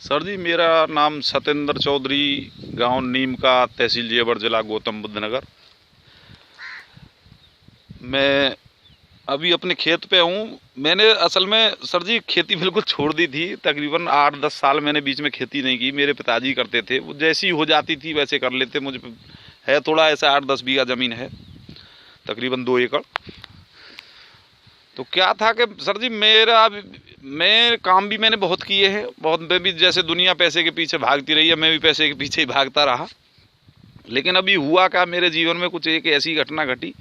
Sir जी, मेरा नाम सतेंद्र चौधरी, गांव नीम का, तहसील जेवर, जिला गौतम बुद्ध नगर। मैं अभी अपने खेत पे हूँ। मैंने असल में सर जी खेती बिल्कुल छोड़ दी थी। तकरीबन 8-10 साल मैंने बीच में खेती नहीं की। मेरे पिताजी करते थे, वो जैसी हो जाती थी वैसे कर लेते। मुझे है थोड़ा ऐसा 8-10 बीघा ज़मीन है, तकरीबन 2 एकड़। तो क्या था कि सर जी मैं काम भी मैंने बहुत किए हैं, बहुत। मैं भी जैसे दुनिया पैसे के पीछे भागती रही है, मैं भी पैसे के पीछे ही भागता रहा। लेकिन अभी हुआ क्या, मेरे जीवन में कुछ एक ऐसी घटना घटी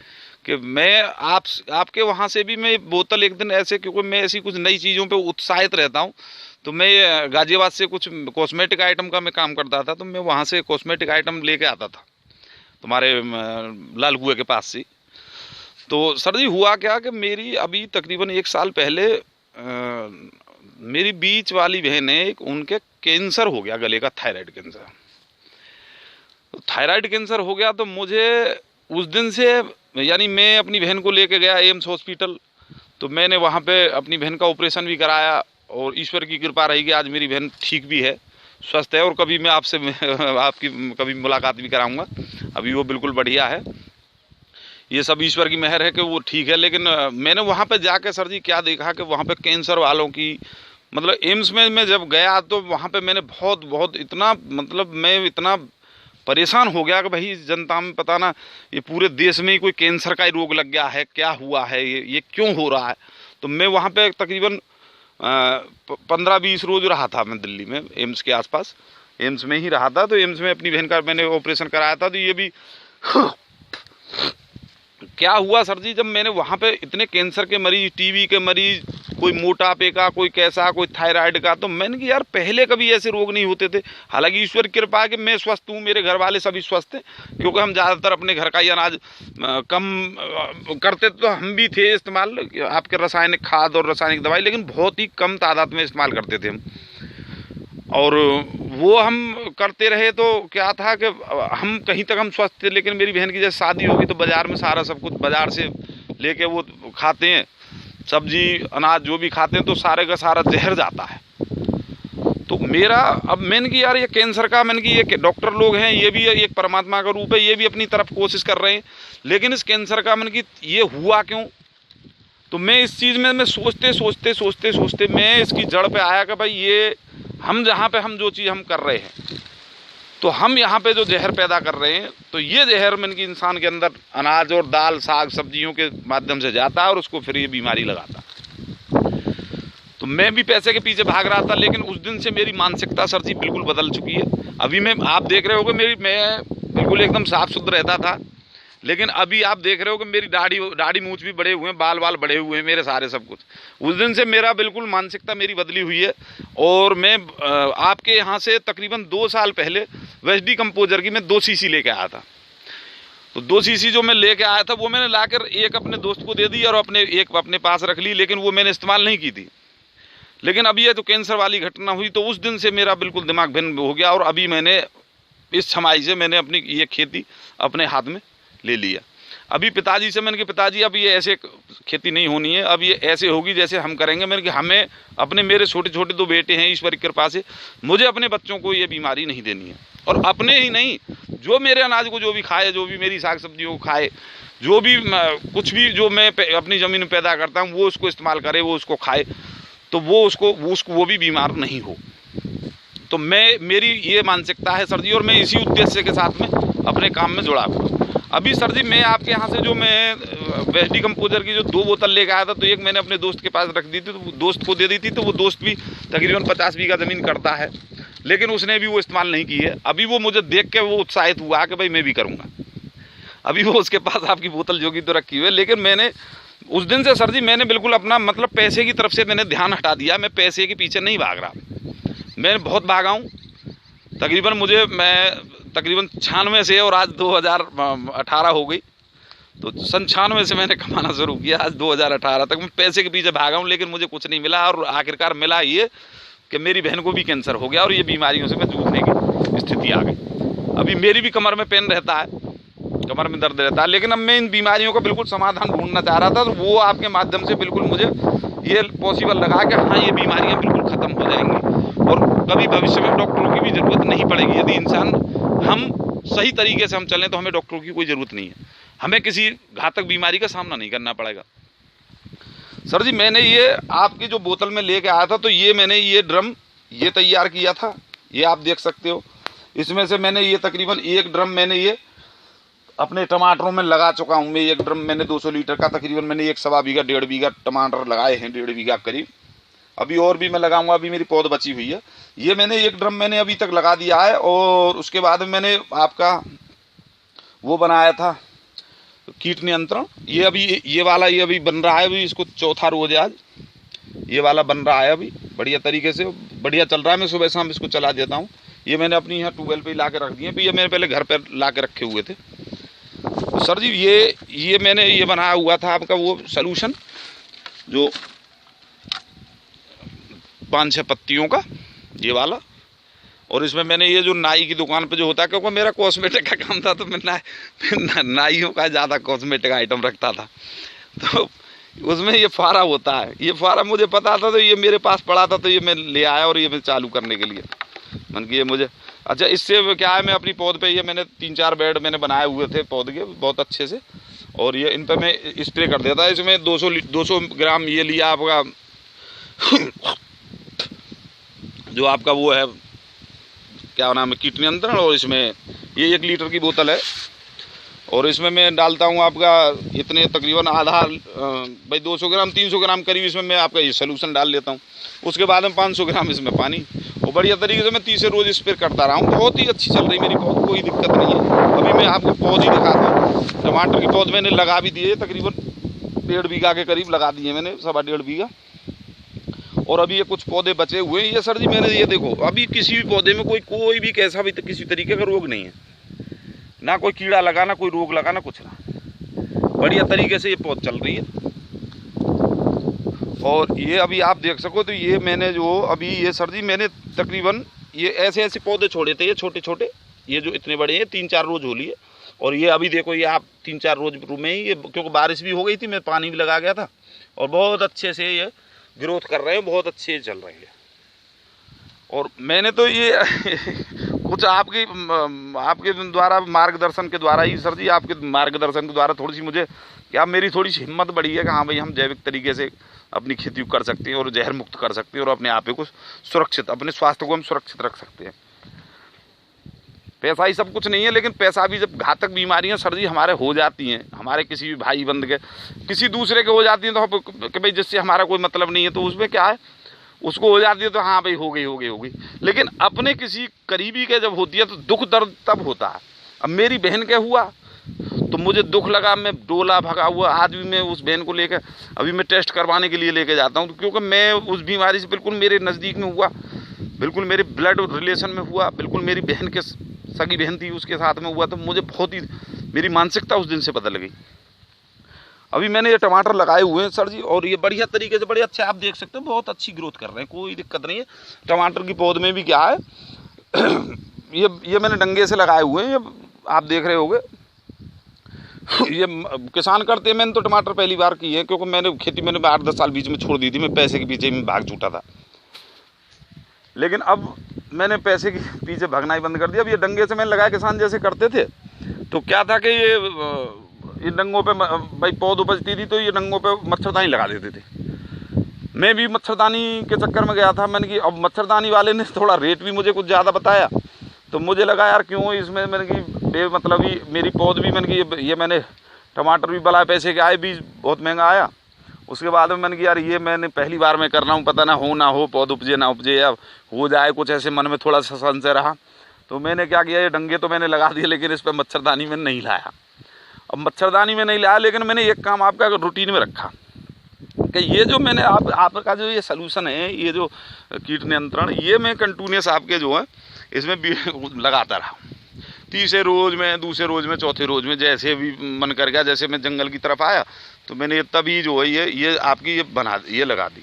कि मैं आपके वहाँ से भी मैं बोतल एक दिन ऐसे, क्योंकि मैं ऐसी कुछ नई चीज़ों पे उत्साहित रहता हूँ। तो मैं गाजियाबाद से कुछ कॉस्मेटिक आइटम का मैं काम करता था, तो मैं वहाँ से कॉस्मेटिक आइटम लेके आता था तुम्हारे लाल कुएं के पास से। तो सर जी हुआ क्या कि मेरी अभी तकरीबन 1 साल पहले मेरी बीच वाली बहन है, उनके कैंसर हो गया, गले का थायराइड कैंसर। तो थायराइड कैंसर हो गया तो मुझे उस दिन से, यानी मैं अपनी बहन को लेके गया एम्स हॉस्पिटल। तो मैंने वहाँ पे अपनी बहन का ऑपरेशन भी कराया और ईश्वर की कृपा रही कि आज मेरी बहन ठीक भी है, स्वस्थ है। और कभी मैं आपसे आपकी कभी मुलाकात भी कराऊंगा। अभी वो बिल्कुल बढ़िया है। ये सब ईश्वर की मेहर है कि वो ठीक है। लेकिन मैंने वहाँ पे जाके सर जी क्या देखा कि वहाँ पे कैंसर वालों की, मतलब एम्स में मैं जब गया तो वहाँ पे मैंने बहुत इतना, मतलब मैं इतना परेशान हो गया कि भाई जनता में पता ना, ये पूरे देश में ही कोई कैंसर का ही रोग लग गया है, क्या हुआ है, ये क्यों हो रहा है। तो मैं वहाँ पे तकरीबन 15-20 रोज रहा था। मैं दिल्ली में एम्स के आसपास, एम्स में ही रहा था। तो एम्स में अपनी बहन का मैंने ऑपरेशन कराया था। तो ये भी क्या हुआ सर जी, जब मैंने वहाँ पे इतने कैंसर के मरीज, टीबी के मरीज, कोई मोटापे का, कोई कैसा, कोई थायराइड का, तो मैंने कि यार पहले कभी ऐसे रोग नहीं होते थे। हालांकि ईश्वर की कृपा है कि मैं स्वस्थ हूँ, मेरे घर वाले सभी स्वस्थ हैं, क्योंकि हम ज़्यादातर अपने घर का ही अनाज कम करते। तो हम भी थे इस्तेमाल आपके रासायनिक खाद और रासायनिक दवाई, लेकिन बहुत ही कम तादाद में इस्तेमाल करते थे हम। और वो हम करते रहे तो क्या था कि हम कहीं तक हम स्वस्थ थे। लेकिन मेरी बहन की जैसे शादी होगी तो बाज़ार में सारा सब कुछ बाज़ार से लेके वो खाते हैं, सब्जी अनाज जो भी खाते हैं, तो सारे का सारा जहर जाता है। तो मेरा अब मैंने कि यार ये कैंसर का, मैंने कि ये डॉक्टर लोग हैं, ये भी एक परमात्मा का रूप है, ये भी अपनी तरफ कोशिश कर रहे हैं। लेकिन इस कैंसर का मैंने कि ये हुआ क्यों। तो मैं इस चीज़ में मैं सोचते मैं इसकी जड़ पे आया कि भाई ये हम जहाँ पे हम जो चीज़ हम कर रहे हैं, तो हम यहाँ पे जो जहर पैदा कर रहे हैं, तो ये जहर मन की इंसान के अंदर अनाज और दाल साग सब्जियों के माध्यम से जाता है और उसको फिर ये बीमारी लगाता है। तो मैं भी पैसे के पीछे भाग रहा था। लेकिन उस दिन से मेरी मानसिकता सर जी बिल्कुल बदल चुकी है। अभी मैं, आप देख रहे हो कि मैं बिल्कुल एकदम साफ सुथरा रहता था। लेकिन अभी आप देख रहे हो कि मेरी दाढ़ी मूंछ भी बड़े हुए हैं, बाल बढ़े हुए हैं मेरे सारे सब कुछ। उस दिन से मेरा बिल्कुल मानसिकता मेरी बदली हुई है। और मैं आपके यहाँ से तकरीबन 2 साल पहले वेस्डी कंपोजर की मैं 2 सीसी लेके आया था। तो 2 सीसी जो मैं लेके आया था वो मैंने लाकर एक अपने दोस्त को दे दी और एक अपने पास रख ली, लेकिन वो मैंने इस्तेमाल नहीं की थी। लेकिन अभी ये तो कैंसर वाली घटना हुई तो उस दिन से मेरा बिल्कुल दिमाग भिन्न हो गया। और अभी मैंने इस छमाई से मैंने अपनी ये खेती अपने हाथ में ले लिया। अभी पिताजी से मैंने कि पिताजी अब ये ऐसे खेती नहीं होनी है, अब ये ऐसे होगी जैसे हम करेंगे। मैंने कि हमें अपने, मेरे छोटे छोटे 2 बेटे हैं, ईश्वर की कृपा से मुझे अपने बच्चों को ये बीमारी नहीं देनी है। और अपने ही नहीं, जो मेरे अनाज को जो भी खाए, जो भी मेरी साग सब्जियों को खाए, जो भी कुछ भी जो मैं अपनी ज़मीन में पैदा करता हूँ वो उसको इस्तेमाल करे, वो उसको खाए, तो वो भी बीमार नहीं हो। तो मेरी ये मानसिकता है सर जी, और मैं इसी उद्देश्य के साथ में अपने काम में जुड़ा हूँ। अभी सर जी मैं आपके यहाँ से जो मैं वेस्डी कंपोजर की जो 2 बोतल लेकर आया था, तो एक मैंने अपने दोस्त के पास रख दी थी, तो दोस्त को दे दी थी। तो वो दोस्त भी तकरीबन 50 बीघा ज़मीन करता है, लेकिन उसने भी वो इस्तेमाल नहीं की है। अभी वो मुझे देख के वो उत्साहित हुआ कि भाई मैं भी करूँगा। अभी वो उसके पास आपकी बोतल जो की तो रखी हुई है। लेकिन मैंने उस दिन से सर जी मैंने बिल्कुल अपना, मतलब पैसे की तरफ से मैंने ध्यान हटा दिया। मैं पैसे के पीछे नहीं भाग रहा, मैं बहुत भागा हूँ। तकरीबन 96 से, और आज 2018 हो गई, तो 96 से मैंने कमाना शुरू किया। आज 2018 तक मैं पैसे के पीछे भागा हूँ, लेकिन मुझे कुछ नहीं मिला। और आखिरकार मिला ये कि मेरी बहन को भी कैंसर हो गया और ये बीमारियों से मैं जूझने की स्थिति आ गई। अभी मेरी भी कमर में पेन रहता है, कमर में दर्द रहता है। लेकिन अब मैं इन बीमारियों का बिल्कुल समाधान ढूंढना चाह रहा था, तो वो आपके माध्यम से बिल्कुल मुझे ये पॉसिबल लगा कि हाँ, ये बीमारियाँ बिल्कुल ख़त्म हो जाएंगी और कभी भविष्य ज़रूरत नहीं पड़ेगी। यदि इंसान हम सही तरीके से हम चलें तो हमें डॉक्टरों की कोई ज़रूरत नहीं है, हमें किसी घातक बीमारी का सामना नहीं करना पड़ेगा। सर जी मैंने ये आपकी जो बोतल में लेके आया था, तो ये मैंने ये ड्रम ये तैयार किया था, ये आप देख सकते हो। इसमें से मैंने ये तकरीबन एक ड्रम मैंने ये अपने टमाटरों में लगा चुका हूँ। मैं एक ड्रम मैंने 200 लीटर का तकरीबन मैंने 1 बीघा 1.5 बीघा टमाटर लगाए हैं, 1.5 बीघा करीब। अभी और भी मैं लगाऊंगा, अभी मेरी पौध बची हुई है। ये मैंने एक ड्रम मैंने अभी तक लगा दिया है। और उसके बाद मैंने आपका वो बनाया था कीट नियंत्रण, ये अभी ये वाला ये अभी बन रहा है, अभी इसको चौथा रोज है आज, ये वाला बन रहा है अभी बढ़िया तरीके से, बढ़िया चल रहा है। मैं सुबह शाम इसको चला देता हूँ। ये मैंने अपनी यहाँ ट्यूबवेल पे ला के रख दिए, ये मैंने पहले घर पर ला के रखे हुए थे। तो सर जी ये मैंने ये बनाया हुआ था आपका वो सलूशन जो 5-6 पत्तियों का ये वाला। और इसमें मैंने ये जो नाई की दुकान पे जो होता है, क्योंकि मेरा कॉस्मेटिक का काम था तो मैं नाइयों का ज़्यादा कॉस्मेटिक आइटम रखता था, तो उसमें ये फारा होता है। ये फारा मुझे पता था, तो ये मेरे पास पड़ा था, तो ये मैं ले आया और ये मैं चालू करने के लिए मन की ये मुझे। अच्छा इससे क्या है, मैं अपनी पौध पे ये मैंने 3-4 बेड मैंने बनाए हुए थे पौध के बहुत अच्छे से, और ये इन पर मैं स्प्रे कर देता। इसमें 200 ग्राम ये लिया आपका जो आपका वो है क्या नाम है कीट नियंत्रण, और इसमें ये 1 लीटर की बोतल है। और इसमें मैं डालता हूँ आपका इतने तकरीबन आधा भाई 200 ग्राम 300 ग्राम करीब इसमें मैं आपका ये सलूशन डाल लेता हूँ। उसके बाद में 500 ग्राम इसमें पानी, और बढ़िया तरीके से मैं 30 रोज़ स्प्रे करता रहा हूँ। बहुत ही अच्छी चल रही मेरी पौध, कोई दिक्कत नहीं है। अभी मैं आपको पौध ही दिखाता हूँ। टमाटर की पौध मैंने लगा भी दिए, तकरीबन 1.5 बीघा के करीब लगा दिए मैंने, 1.5 बीघा। और अभी ये कुछ पौधे बचे हुए हैं। ये सर जी मैंने ये देखो, अभी किसी भी पौधे में कोई भी कैसा भी किसी तरीके का रोग नहीं है, ना कोई कीड़ा लगा, ना कोई रोग लगा, ना कुछ ना, बढ़िया तरीके से ये पौध चल रही है। और ये अभी आप देख सको तो ये मैंने जो अभी ये सर जी मैंने तकरीबन ये ऐसे पौधे छोड़े थे, ये छोटे छोटे, ये जो इतने बड़े हैं 3-4 रोज हो लिए। और ये अभी देखो ये आप 3-4 रोज में ही ये, क्योंकि बारिश भी हो गई थी, मैं पानी भी लगा गया था, और बहुत अच्छे से ये ग्रोथ कर रहे हैं, बहुत अच्छे चल रहे हैं। और मैंने तो ये कुछ आपके द्वारा मार्गदर्शन के द्वारा ही सर जी, आपके मार्गदर्शन के द्वारा थोड़ी सी मुझे क्या मेरी थोड़ी सी हिम्मत बढ़ी है कि हाँ भाई हम जैविक तरीके से अपनी खेती कर सकते हैं और जहर मुक्त कर सकते हैं और अपने आप को सुरक्षित, अपने स्वास्थ्य को हम सुरक्षित रख सकते हैं। पैसा ही सब कुछ नहीं है, लेकिन पैसा भी जब घातक बीमारियां सर जी हमारे हो जाती हैं, हमारे किसी भी भाई बंद के किसी दूसरे के हो जाती हैं, तो कि भाई जिससे हमारा कोई मतलब नहीं है, तो उसमें क्या है, उसको हो जाती है तो हाँ भाई हो गई। लेकिन अपने किसी करीबी के जब होती है तो दुख दर्द तब होता है। अब मेरी बहन के हुआ तो मुझे दुख लगा, मैं डोला भगा हुआ। आज भी मैं उस बहन को लेकर अभी मैं टेस्ट करवाने के लिए लेके जाता हूँ, क्योंकि मैं उस बीमारी से बिल्कुल मेरे नज़दीक में हुआ, बिल्कुल मेरे ब्लड रिलेशन में हुआ, बिल्कुल मेरी बहन के सगी बहन थी उसके साथ में हुआ, तो मुझे बहुत ही मेरी मानसिकता उस दिन से बदल गई। अभी मैंने ये टमाटर लगाए हुए हैं सर जी, और ये बढ़िया तरीके से बड़े अच्छे आप देख सकते हो, बहुत अच्छी ग्रोथ कर रहे हैं, कोई दिक्कत नहीं है। टमाटर की पौध में भी क्या है ये मैंने डंगे से लगाए हुए हैं, ये आप देख रहे होंगे। ये किसान करते हैं, मैंने तो टमाटर पहली बार की है, क्योंकि मैंने खेती मैंने 8-10 साल बीच में छोड़ दी थी, मैं पैसे के पीछे में भाग छूटा था। लेकिन अब मैंने पैसे के पीछे भागना ही बंद कर दिया। अब ये डंगे से मैंने लगाया, किसान जैसे करते थे, तो क्या था कि ये डंगों पे भाई पौध उपजती थी, तो ये डंगों पे मच्छरदानी लगा देते थे। मैं भी मच्छरदानी के चक्कर में गया था। मैंने कि अब मच्छरदानी वाले ने थोड़ा रेट भी मुझे कुछ ज़्यादा बताया, तो मुझे लगा यार क्यों इसमें, मैंने कि मतलब ही मेरी पौध भी मैंने कि ये मैंने टमाटर भी बड़ा पैसे के आए, बीज बहुत महंगा आया। उसके बाद में मैंने कि यार ये मैंने पहली बार मैं कर रहा हूँ, पता ना हो पौध उपजे ना उपजे, या हो जाए कुछ, ऐसे मन में थोड़ा सा संशय रहा। तो मैंने क्या किया, ये डंगे तो मैंने लगा दिए, लेकिन इस पर मच्छरदानी मैंने नहीं लाया। अब मच्छरदानी में नहीं लाया, लेकिन मैंने एक काम आपका रूटीन में रखा कि ये जो मैंने आपका जो ये सलूशन है, ये जो कीट नियंत्रण, ये मैं कंटिन्यूस आपके जो है इसमें लगाता रहा। तीसरे रोज़ में, दूसरे रोज़ में, चौथे रोज़ में, जैसे भी मन कर गया। जैसे मैं जंगल की तरफ आया तो मैंने तभी जो है ये आपकी ये लगा दी।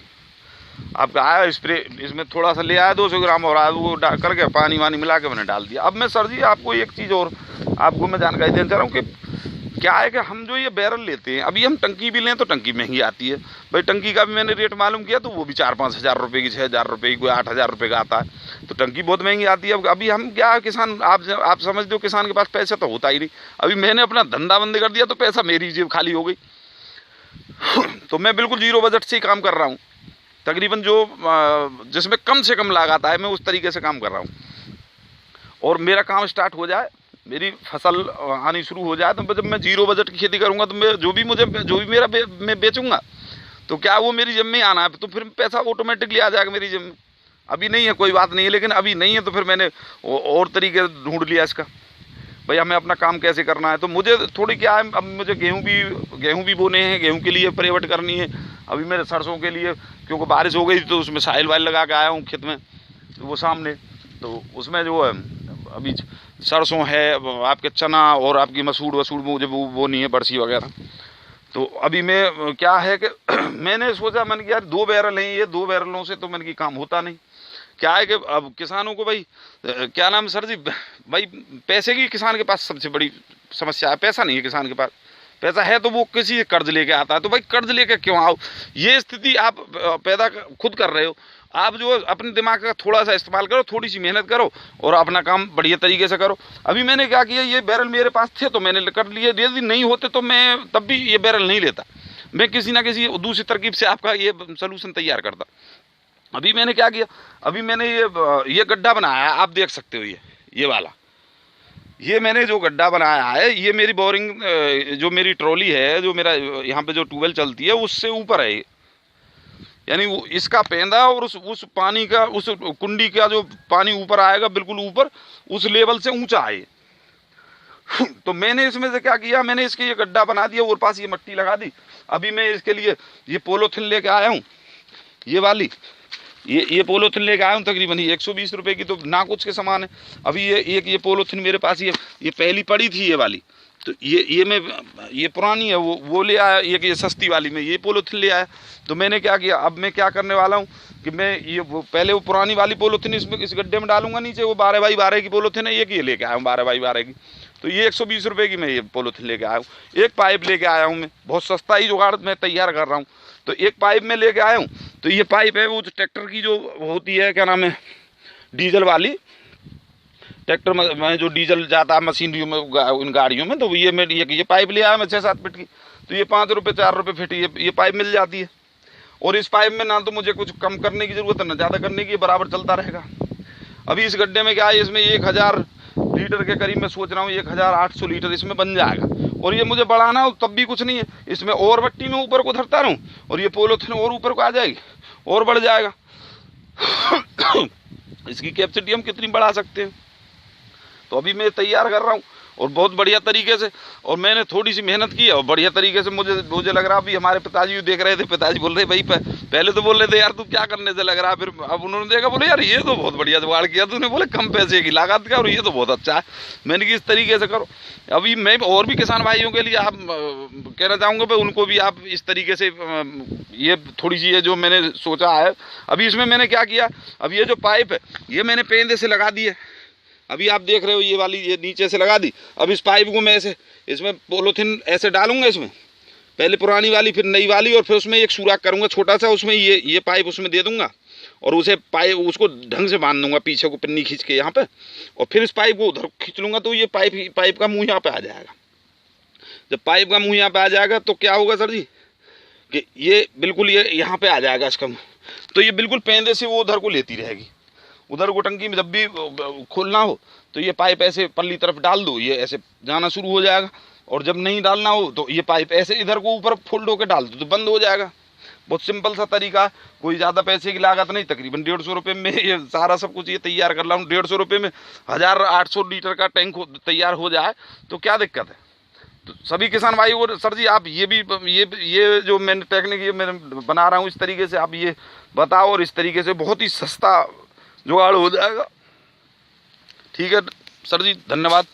आपका आया स्प्रे, इसमें थोड़ा सा ले आया 200 ग्राम, और आज वो डाल करके पानी वानी मिला के मैंने डाल दिया। अब मैं सर जी आपको एक चीज़ और आपको मैं जानकारी देना चाह रहा हूँ कि क्या है कि हम जो ये बैरल लेते हैं, अभी हम टंकी भी लें तो टंकी महंगी आती है भाई। टंकी का भी मैंने रेट मालूम किया तो वो भी 4-5 हज़ार रुपये की, 6 हज़ार रुपये की, कोई 8 हज़ार रुपये का आता है। तो टंकी बहुत महंगी आती है। अभी हम क्या किसान, आप समझ दो किसान के पास पैसा तो होता ही नहीं। अभी मैंने अपना धंधा बंद कर दिया तो पैसा मेरी जेब खाली हो गई। तो मैं बिल्कुल जीरो बजट से ही काम कर रहा हूँ। तकरीबन जो जिसमें कम से कम लागत आए मैं उस तरीके से काम कर रहा हूँ। और मेरा काम स्टार्ट हो जाए, मेरी फसल आनी शुरू हो जाए, तो जब मैं जीरो बजट की खेती करूँगा तो मैं जो भी मेरा मैं बेचूंगा तो क्या वो मेरी जेब में आना है, तो फिर पैसा ऑटोमेटिकली आ जाएगा मेरी जेब में। अभी नहीं है कोई बात नहीं है, लेकिन अभी नहीं है तो फिर मैंने और तरीके ढूंढ लिया इसका, भाई हमें अपना काम कैसे करना है। तो मुझे थोड़ी क्या है, अब मुझे गेहूँ भी बोने हैं, गेहूँ के लिए परेवट करनी है। अभी मेरे सरसों के लिए क्योंकि बारिश हो गई तो उसमें साइल वाइल लगा के आया हूँ खेत में, तो वो सामने, तो उसमें जो है अभी सरसों है, आपके चना और आपकी मसूर मुझे वो नहीं है, बरसी वगैरह। तो अभी मैं क्या है कि मैंने सोचा, मैंने कि यार 2 बैरल हैं, ये 2 बैरलों से तो मैंने कि काम होता नहीं। क्या है कि अब किसानों को भाई क्या नाम सर जी, भाई पैसे की किसान के पास सबसे बड़ी समस्या है। पैसा नहीं है किसान के पास, पैसा है तो वो किसी कर्ज लेके आता है। तो भाई कर्ज लेके क्यों आओ, ये स्थिति आप पैदा खुद कर रहे हो। आप जो अपने दिमाग का थोड़ा सा इस्तेमाल करो, थोड़ी सी मेहनत करो और अपना काम बढ़िया तरीके से करो। अभी मैंने क्या किया, ये बैरल मेरे पास थे तो मैंने कर लिए, यदि नहीं होते तो मैं तब भी ये बैरल नहीं लेता, मैं किसी ना किसी दूसरी तरकीब से आपका ये सोल्यूशन तैयार करता। अभी मैंने क्या किया, अभी मैंने ये गड्ढा बनाया है, आप देख सकते हो ये वाला, ये मैंने जो गड्ढा बनाया है, ये मेरी बोरिंग जो मेरी ट्रॉली है, जो मेरा यहाँ पे जो ट्यूबवेल चलती है उससे ऊपर है, यानी इसका पेंदा और उस पानी का, उस कुंडी का जो पानी ऊपर आएगा बिल्कुल ऊपर, उस लेवल से ऊंचा है। तो मैंने इसमें से क्या किया, मैंने इसके ये गड्ढा बना दिया और पास ये मिट्टी लगा दी। अभी मैं इसके लिए ये पोलोथिन लेके आया हूँ, ये वाली ये पोलोथिन लेके आया हूँ, तकरीबन 120 रुपये की, तो ना कुछ के समान है। अभी ये पोलोथिन मेरे पास ये पहली पड़ी थी ये वाली, तो ये पुरानी है, वो ले आया, ये सस्ती वाली में ये पोलोथिन ले आया। तो मैंने क्या किया, अब मैं क्या करने वाला हूँ कि मैं पहले वो पुरानी वाली पोलोथिन इस गड्ढे में डालूंगा नीचे, वो 12x12 की पोलोथिन है, ये लेके आया हूँ 12x12 की। तो ये 120 रुपये की मैं ये पोलोथिन लेके आया हूँ। एक पाइप लेके आया हूँ मैं, बहुत सस्ता ही जुगाड़ मैं तैयार कर रहा हूँ। तो एक पाइप में लेके आया हूँ, तो ये पाइप है वो जो ट्रैक्टर की जो होती है, क्या नाम है, डीजल वाली, ट्रैक्टर में जो डीजल जाता है मशीनरियों में, उन गाड़ियों में, तो ये पाइप ले आया मैं 6-7 फीट की। तो ये 5 रुपये 4 रुपये फीट ये पाइप मिल जाती है। और इस पाइप में ना तो मुझे कुछ कम करने की ज़रूरत है ना ज़्यादा करने की, बराबर चलता रहेगा। अभी इस गड्ढे में क्या है, इसमें 1000 लीटर के करीब मैं सोच रहा हूँ 1800 लीटर इसमें बन जाएगा। और ये मुझे बढ़ाना हो तब भी कुछ नहीं है, इसमें और मट्टी में ऊपर को धरता रहूँ और ये पोलोथिन और ऊपर को आ जाएगी और बढ़ जाएगा। इसकी कैपेसिटी हम कितनी बढ़ा सकते हैं। तो अभी मैं तैयार कर रहा हूँ और बहुत बढ़िया तरीके से, और मैंने थोड़ी सी मेहनत की है और बढ़िया तरीके से मुझे लग रहा। अभी हमारे पिताजी देख रहे थे, पिताजी बोल रहे भाई पहले तो बोल रहे थे यार तू क्या करने से लग रहा है, फिर अब उन्होंने देखा, बोले यार ये तो बहुत बढ़िया जुगाड़ किया तूने, बोले कम पैसे की लागत का और ये तो बहुत अच्छा है। मैंने कि इस तरीके से करो। अभी मैं और भी किसान भाइयों के लिए आप कहना चाहूँगा भाई, उनको भी आप इस तरीके से ये थोड़ी सी जो मैंने सोचा है। अभी इसमें मैंने क्या किया, अब ये जो पाइप है ये मैंने पेंदे से लगा दी है, अभी आप देख रहे हो ये वाली, ये नीचे से लगा दी। अब इस पाइप को मैं ऐसे इसमें पोलोथिन ऐसे डालूंगा, इसमें पहले पुरानी वाली फिर नई वाली, और फिर उसमें एक सुराख करूंगा छोटा सा, उसमें ये पाइप उसमें दे दूंगा और उसको ढंग से बांध दूंगा पीछे को पिन्नी खींच के यहाँ पे, और फिर इस पाइप को उधर खींच लूंगा तो ये पाइप का मुँह यहाँ पे आ जाएगा। जब पाइप का मुँह यहाँ पे आ जाएगा तो क्या होगा सर जी कि ये बिल्कुल ये यहाँ पे आ जाएगा इसका मुँह, तो ये बिल्कुल पेंदे से वो उधर को लेती रहेगी। उधर को टंकी में जब भी खोलना हो तो ये पाइप ऐसे पल्ली तरफ डाल दो, ये ऐसे जाना शुरू हो जाएगा। और जब नहीं डालना हो तो ये पाइप ऐसे इधर को ऊपर फोल्ड होकर डाल दो तो बंद हो जाएगा। बहुत सिंपल सा तरीका, कोई ज़्यादा पैसे की लागत नहीं, तकरीबन 150 रुपये में ये सारा सब कुछ ये तैयार कर रहा हूँ। 150 रुपये में 1800 लीटर का टैंक तैयार हो जाए तो क्या दिक्कत है। तो सभी किसान भाई, और सर जी आप ये जो मैंने टेक्निक ये मैं बना रहा हूँ इस तरीके से आप ये बताओ, और इस तरीके से बहुत ही सस्ता जुगाड़ हो जाएगा। ठीक है सर जी, धन्यवाद।